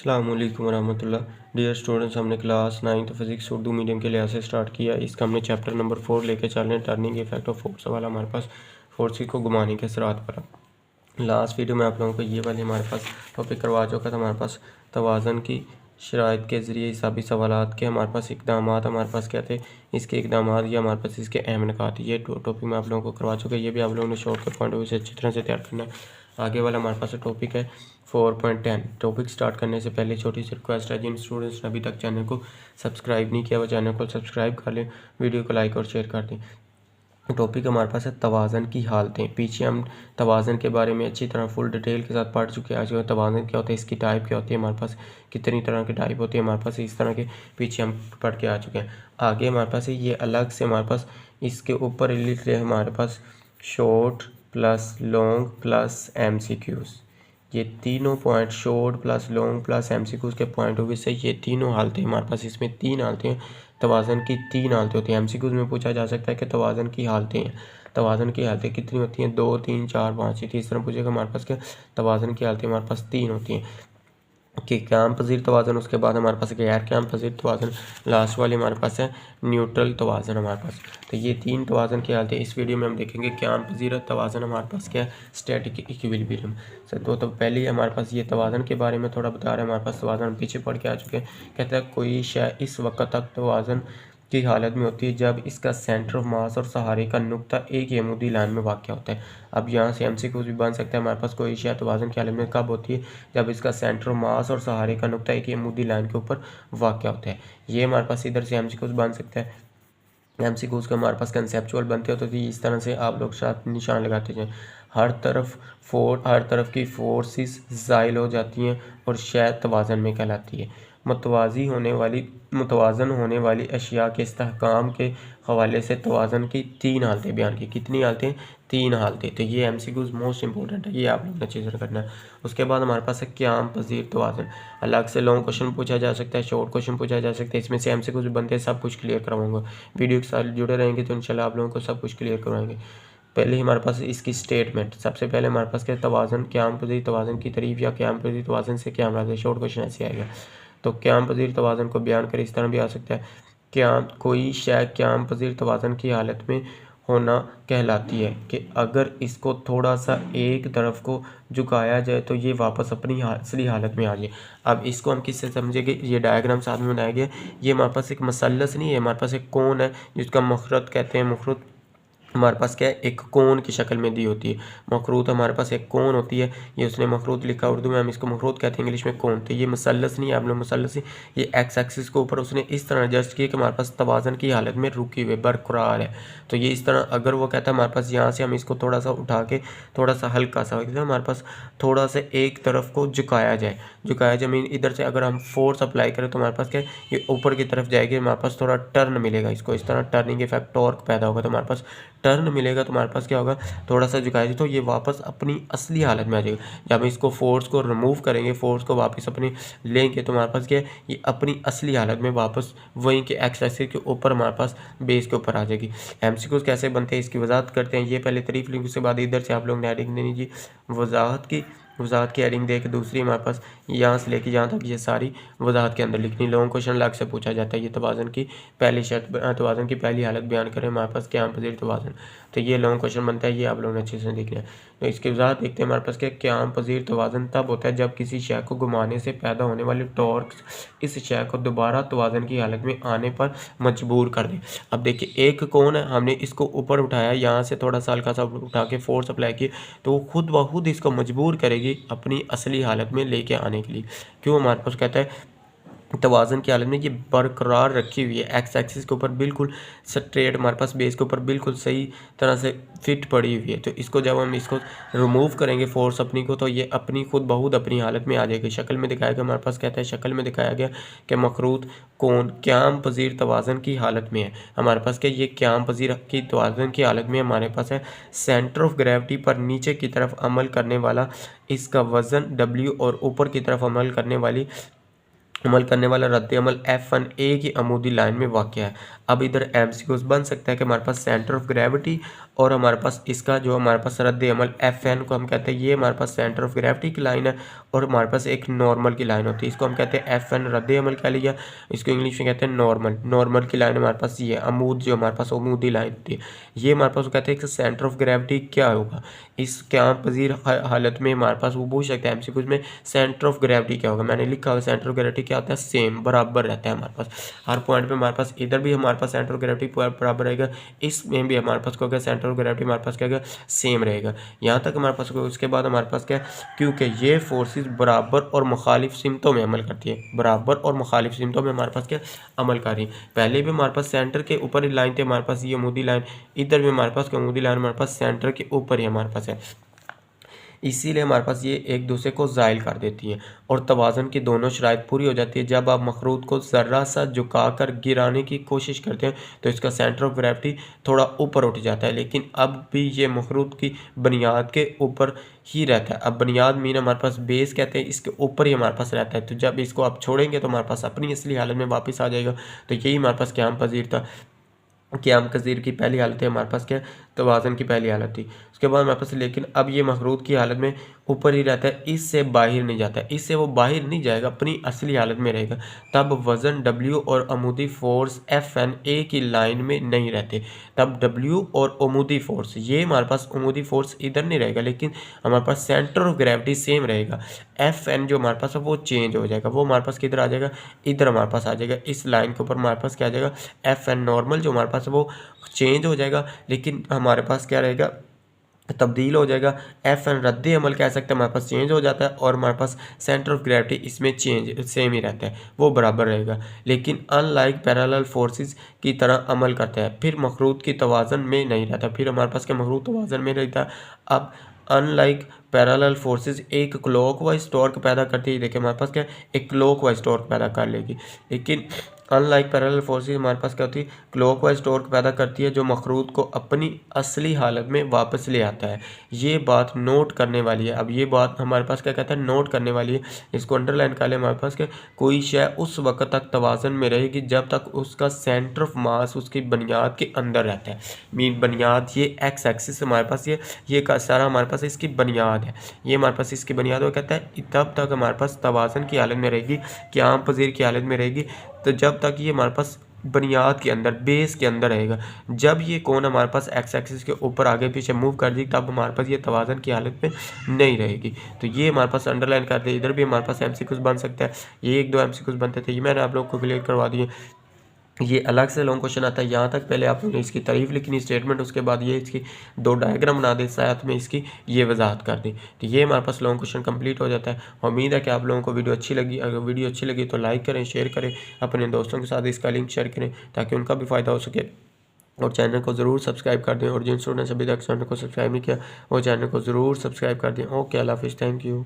अस्सलामुअलैकुम वरहमतुल्लाह। Dear students, हमने class 9th physics Urdu medium के लिहाज से स्टार्ट किया। इसका हमने चैप्टर नंबर 4 लेके चल रहे हैं, टर्निंग इफेक्ट ऑफ फोर्स वाला हमारे पास फोर्स को घुमाने के असरात पर। लास्ट वीडियो में आप लोगों को ये वाले हमारे पास टॉपिक करवा चुका था। हमारे पास तवाज़न की शराइत के ज़रिए हिसाबी सवालात के हमारे पास इक़दाम हमारे पास क्या थे, इसके इक़दाम या हमारे पास इसके अहम निकात, ये टॉपिक मैं आप लोगों को करवा चुका। ये भी आप लोगों ने शॉर्ट के पॉइंट ऑफ व्यू से अच्छी तरह से तैयार करना है। आगे वाला हमारे पास टॉपिक है 4.10। टॉपिक स्टार्ट करने से पहले छोटी सी रिक्वेस्ट है, जिन स्टूडेंट्स ने अभी तक चैनल को सब्सक्राइब नहीं किया वो चैनल को सब्सक्राइब कर लें, वीडियो को लाइक और शेयर कर दें। टॉपिक हमारे पास है तवाज़न की हालतें। पीछे हम तवाज़न के बारे में अच्छी तरह फुल डिटेल के साथ पढ़ चुके हैं। आज तवाज़न क्या होता है, इसकी टाइप क्या होती है, हमारे पास कितनी तरह की टाइप होती है, हमारे पास इस तरह के पीछे हम पढ़ के आ चुके हैं। आगे हमारे पास ये अलग से हमारे पास इसके ऊपर लिख रहे हैं हमारे पास short plus long plus MCQs। ये तीनों point short plus long plus MCQs के पॉइंट ऑफ व्यू से ये तीनों हालतें हमारे पास, इसमें तीन हालतें हैं। तवाज़न की तीन हालतें होती हैं। MCQs में पूछा जा सकता है कि तवाज़न की हालतें हैं, तवाज़न की हालतें कितनी होती हैं, 2 3 4 5। इस तरह पूछेगा हमारे पास क्या तवाज़न की हालतें हमारे पास तीन होती हैं कि क़याम पज़ीर तवाज़न, उसके बाद हमारे पास गैर क़याम पज़ीर तवाज़न, लास्ट वाले हमारे पास है न्यूट्रल तवाज़न हमारे पास। तो ये तीन तवाज़न की हालतें इस वीडियो में हम देखेंगे। क़याम पज़ीर तवाज़न हमारे पास क्या है, स्टैटिक इक्विलिब्रियम। तो पहले हमारे पास ये तवाज़न के बारे में थोड़ा बता रहे हैं। हमारे पास तवाज़न हम पीछे पढ़ के आ चुके हैं। कहता है कोई शय इस वक्त तक तवाज़न की हालत में होती है जब इसका सेंटर ऑफ मास और सहारे का नुक्ता एक यमूदी लाइन में वाक़या होता है। अब यहाँ से MCQ भी बन सकता है। हमारे पास कोई शय तवाज़न की हालत में कब होती है, जब इसका सेंटर ऑफ मास और सहारे का नुक्ता एक यमूदी लाइन के ऊपर वाक़या होता है। ये हमारे पास इधर से MCQ बन सकता है। MCQs के हमारे पास कंसेप्चुअल बनते होते थे। इस तरह से आप लोग साथ निशान लगाते जाएँ। हर तरफ की फोर्सेस ज़ाइल हो जाती हैं और शय तवाज़न में कहलाती है। मुतवाज़न होने वाली अशिया के इस्तेहकाम के हवाले से तवाज़न की तीन हालतें बयान की। कितनी हालतें, तीन हालतें। तो ये MCQs मोस्ट इंपॉर्टेंट है, ये आप लोग ने अच्छी तरह करना है। उसके बाद हमारे पास है क़याम पज़ीर तवाज़न। अलग से लॉन्ग क्वेश्चन पूछा जा सकता है, शॉर्ट क्वेश्चन पूछा जा सकता है। इसमें से MCQs बनते हैं, सब कुछ क्लियर करवाऊंगा। वीडियो के साथ जुड़े रहेंगे तो इंशाल्लाह आप लोगों को सब कुछ क्लियर करवाएंगे। पहले हमारे पास इसकी स्टेटमेंट, सबसे पहले हमारे पास क्या तवाज़न, क़याम पज़ीर तवाज़न की तारीफ़ या क़याम पज़ीर तवाज़न से क्या मुराद है। शॉर्ट क्वेश्चन ऐसे आएगा। तो क़याम पज़ीर तवाज़न को बयान करें, इस तरह भी आ सकता है। कोई शय क़याम पज़ीर तवाज़न की हालत में होना कहलाती है कि अगर इसको थोड़ा सा एक तरफ को झुकाया जाए तो ये वापस अपनी असली हालत में आ जाए। अब इसको हम किससे समझेंगे, ये डायग्राम साथ में बनाया गया। ये हमारे पास एक मसल्लस नहीं है, हमारे पास एक कोन है जिसका मखरत कहते हैं। मखरत हमारे पास क्या है, एक कोन की शक्ल में दी होती है। मखरूत हमारे पास एक कोन होती है। ये उसने मखरूत लिखा, उर्दू में हम इसको मखरूत कहते हैं, इंग्लिश में कोन। तो ये मसल्लस नहीं है, आप लोग मसल्लस ही, ये एक्स एक्सिस के ऊपर उसने इस तरह एडजस्ट किया कि हमारे पास तवाज़न की हालत में रुकी हुई बरकरार है। तो ये इस तरह, अगर वो कहता है हमारे पास यहाँ से हम इसको थोड़ा सा उठा के थोड़ा सा हल्का सा हमारे पास थोड़ा सा एक तरफ को झुकाया जाए, मीन इधर से अगर हम फोर्स अप्लाई करें तो हमारे पास क्या है, ये ऊपर की तरफ जाएगी, हमारे पास थोड़ा टर्न मिलेगा। इसको इस तरह टर्निंग इफेक्ट टॉर्क पैदा होगा, तो हमारे पास टर्न मिलेगा। तो हमारे पास क्या होगा, थोड़ा सा झुकाएगी तो ये वापस अपनी असली हालत में आ जाएगा। जब हम इसको फोर्स को रिमूव करेंगे, फोर्स को वापस अपने लेंगे तो हमारे पास क्या है, ये अपनी असली हालत में वापस वहीं के एक्स एक्सिस के ऊपर हमारे पास बेस के ऊपर आ जाएगी। MCQs कैसे बनते हैं इसकी वजाहत करते हैं। ये पहले तारीफ लिखी, उसके बाद इधर से आप लोग ने हेडिंग देनी जी वजाहत की हेडिंग दे के दूसरी हमारे पास यहाँ से लेके जहाँ तक ये सारी वजाहत के अंदर लिखनी। लॉन्ग क्वेश्चन अलग से पूछा जाता है। ये तवाज़न की पहली शर्त, तवाज़न की पहली हालत बयान करें हमारे पास क़याम पज़ीर तवाज़न, तो ये लॉन्ग क्वेश्चन बनता है। ये आप लोगों ने अच्छे से देखना है। तो इसकी वजाहत देखते हैं। हमारे पास क्या क़याम पज़ीर तवाज़न तब होता है जब किसी शय को घुमाने से पैदा होने वाली टॉर्क इस शय को दोबारा तवाज़न की हालत में आने पर मजबूर कर दे। अब देखिए, एक कौन है, हमने इसको ऊपर उठाया, यहाँ से थोड़ा सा हल्का सा उठा के फोर्स अप्लाई किए तो वो खुद ब खुद इसको मजबूर करेगी अपनी असली हालत में लेके आने के लिए। क्यों, हमारे पास कहता है तवाज़न की हालत में ये बरकरार रखी हुई है, एक्स एक्सिस के ऊपर बिल्कुल स्ट्रेट, हमारे पास बेस के ऊपर बिल्कुल सही तरह से फिट पड़ी हुई है। तो इसको जब हम इसको रिमूव करेंगे फोर्स अपनी को, तो ये अपनी खुद बहुत अपनी हालत में आ जाएगी। शक्ल में दिखाया गया, हमारे पास कहता है शक्ल में दिखाया गया कि मखरूत कौन क़याम पज़ीर तवाज़न की हालत में है। हमारे पास क्या, ये क़याम पज़ीर की तवाज़न की हालत में हमारे पास है सेंटर ऑफ ग्रेविटी पर नीचे की तरफ अमल करने वाला इसका वज़न W और ऊपर की तरफ अमल करने वाली अमल करने वाला रद्द अमल F1 ए की अमूदी लाइन में वाक़ है। अब इधर एमसीक्यूज बन सकता है कि हमारे पास सेंटर ऑफ ग्रेविटी और हमारे पास इसका जो हमारे पास रद्द अमल Fn को हम कहते हैं, ये हमारे पास सेंटर ऑफ ग्रेविटी की लाइन है और हमारे पास एक नॉर्मल की लाइन होती है, इसको हम कहते हैं Fn रद्द अमल कह लिया, इसको इंग्लिश में कहते हैं नॉर्मल। नॉर्मल की लाइन हमारे पास ये अमूद, जो हमारे पास अमूदी लाइन होती है, ये हमारे पास कहते हैं कि सेंटर ऑफ ग्रेविटी क्या होगा। इस क्या पजीर हालत में हमारे पास वो पूछ सकते हैं एमसीक्यूज में सेंटर ऑफ ग्रेविटी क्या होगा। मैंने लिखा हुआ सेंटर ऑफ ग्रेविटी क्या होता है, सेम बराबर रहता है हमारे पास हर पॉइंट पे। हमारे पास इधर भी हमारे पास सेंटर ऑफ ग्रेविटी बराबर रहेगा, इसमें भी हमारे पास क्या होगा, सेंटर ऑफ ग्रेविटी हमारे पास क्या होगा, सेम रहेगा। यहाँ तक हमारे पास उसके बाद हमारे पास क्या, क्योंकि ये फोर्सेस बराबर और मुखालिफ सिमतों में अमल करती है, बराबर और मुखालिफ सिमतों में हमारे पास क्या अमल कर रही है। पहले भी हमारे पास सेंटर के ऊपर ही लाइन थी हमारे पास, ये अमूदी लाइन, इधर भी हमारे पास अमूदी लाइन हमारे पास सेंटर के ऊपर ही हमारे पास है, इसीलिए हमारे पास ये एक दूसरे को ज़ाइल कर देती है और तवाज़न की दोनों शराइत पूरी हो जाती है। जब आप मखरूत को ज़र्रा सा झुकाकर गिराने की कोशिश करते हैं तो इसका सेंटर ऑफ ग्रेविटी थोड़ा ऊपर उठ जाता है, लेकिन अब भी ये मखरूत की बुनियाद के ऊपर ही रहता है। अब बुनियाद मीन हमारे पास बेस कहते हैं, इसके ऊपर ही हमारे पास रहता है। तो जब इसको आप छोड़ेंगे तो हमारे पास अपनी असली हालत में वापस आ जाएगा। तो यही हमारे पास क़याम पज़ीर था। क़याम पज़ीर की पहली हालत है हमारे पास क्या, तवाज़न की पहली हालत थी। उसके बाद हमारे पास, लेकिन अब ये मखरूत की हालत में ऊपर ही रहता है, इससे बाहर नहीं जाता है, इससे वो बाहर नहीं जाएगा, अपनी असली हालत में रहेगा। तब वज़न W और अमूदी फोर्स Fn ए की लाइन में नहीं रहते। तब W और अमूदी फोर्स, ये हमारे पास अमूदी फोर्स इधर नहीं रहेगा, लेकिन हमारे पास सेंटर ऑफ ग्रेविटी सेम रहेगा। Fn जो हमारे पास है वो चेंज हो जाएगा, वो हमारे पास किधर आ जाएगा, इधर हमारे पास आ जाएगा। इस लाइन के ऊपर हमारे पास क्या आ जाएगा, Fn नॉर्मल जो हमारे पास है वो चेंज हो जाएगा, लेकिन हमारे पास क्या रहेगा, तब्दील हो जाएगा। Fn रद्द अमल कह सकते हैं, हमारे पास चेंज हो जाता है और हमारे पास सेंटर ऑफ ग्रेविटी इसमें चेंज सेम ही रहता है, वो बराबर रहेगा, लेकिन अनलाइक पैरेलल फोर्सेस की तरह अमल करता है, फिर मखरूत की तवाज़न में नहीं रहता। फिर हमारे पास क्या, मखरूत तवाज़न में रहता है। अब अनलाइक पैरेलल फोर्सेस एक क्लॉकवाइज टॉर्क पैदा करती है, देखिए हमारे पास क्या, एक क्लॉकवाइज टॉर्क पैदा कर लेगी, लेकिन अनलाइक पैरेलल फोर्सेस हमारे पास क्या होती है, क्लॉकवाइज टॉर्क पैदा करती है, जो मखरूत को अपनी असली हालत में वापस ले आता है। ये बात नोट करने वाली है। अब ये बात हमारे पास क्या कहता है, नोट करने वाली है, इसको अंडरलाइन कर ले। हमारे पास क्या, कोई शय उस वक्त तक तवाज़न में रहेगी जब तक उसका सेंटर ऑफ मास उसकी बुनियाद के अंदर रहता है। मीन बुनियाद, ये एक्स एक्सिस हमारे पास ये का सारा हमारे पास इसकी बुनियाद है, ये हमारे पास इसकी बुनियाद, वो कहता है तब तक हमारे पास तवाज़न की हालत में रहेगी, क़याम पज़ीर की हालत में रहेगी, तो जब तक ये हमारे पास बुनियाद के अंदर, बेस के अंदर रहेगा। जब ये कोण हमारे पास एक्स एक्सिस के ऊपर आगे पीछे मूव कर दी, तब हमारे पास ये तवाज़न की हालत में नहीं रहेगी। तो ये हमारे पास अंडरलाइन कर दे। इधर भी हमारे पास एमसीक्यूज बन सकता है, ये एक दो एमसीक्यूज बनते थे, ये मैंने आप लोगों को क्लियर करवा दिए। ये अलग से लॉन्ग क्वेश्चन आता है, यहाँ तक पहले आप लोगों ने इसकी तारीफ लिखनी स्टेटमेंट, उसके बाद ये इसकी दो डायग्राम बना दे, साथ में इसकी ये वजाहत कर दी। तो ये हमारे पास लॉन्ग क्वेश्चन कंप्लीट हो जाता है। उम्मीद है कि आप लोगों को वीडियो अच्छी लगी। अगर वीडियो अच्छी लगी तो लाइक करें, शेयर करें, अपने दोस्तों के साथ इसका लिंक शेयर करें ताकि उनका भी फ़ायदा हो सके, और चैनल को ज़रूर सब्सक्राइब कर दें। और जिन स्टूडेंट्स अभी तक चैनल को सब्सक्राइब नहीं किया वो चैनल को ज़रूर सब्सक्राइब कर दें। ओके, अल्लाह हाफिज़, थैंक यू।